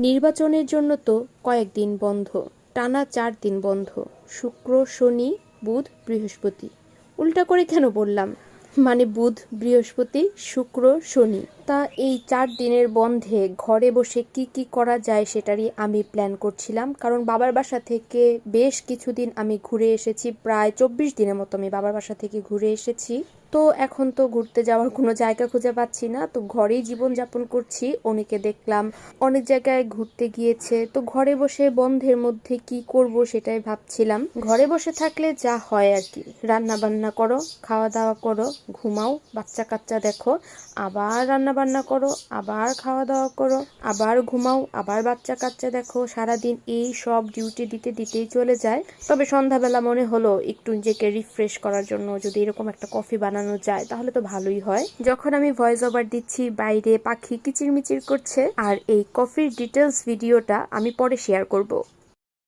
নির্বাচনের জন্য তো কয়েকদিন বন্ধ, টানা 4 দিন বন্ধ। শুক্র, শনি, বুধ, বৃহস্পতি। উল্টা করে কেন বললাম? মানে বুধ, বৃহস্পতি, শুক্র, শনি। তা এই 4 দিনের বন্ধে ঘরে বসে কি কি করা যায় সেটারই আমি প্ল্যান করছিলাম, কারণ বাবার বাসা থেকে বেশ কিছুদিন আমি ঘুরে এসেছি। প্রায় 24 দিনের মতো আমি বাবার বাসা থেকে ঘুরে এসেছি। তো এখন তো ঘুরতে যাওয়ার কোনো জায়গা খুঁজে পাচ্ছি না, তো ঘরেই জীবনযাপন করছি। অনেকে দেখলাম অনেক জায়গায় ঘুরতে গিয়েছে, তো ঘরে বসে বন্ধের মধ্যে কি করব সেটাই ভাবছিলাম। ঘরে বসে থাকলে যা হয় আর কি, রান্না বান্না করো, খাওয়া দাওয়া করো, ঘুমাও, বাচ্চা কাচ্চা দেখো, আবার রান্না বান্না করো, আবার খাওয়া দাওয়া করো, আবার ঘুমাও, আবার বাচ্চা কাচ্চা দেখো। সারাদিন এই সব ডিউটি দিতে দিতেই চলে যায়। তবে সন্ধ্যাবেলা মনে হলো একটু নিজেকে রিফ্রেশ করার জন্য যদি এরকম একটা কফি বানানো যায় তাহলে তো ভালোই হয়। যখন আমি ভয়েস ওভার দিচ্ছি বাইরে পাখি কিচিরমিচির করছে, আর এই কফির ডিটেলস ভিডিওটা আমি পরে শেয়ার করব।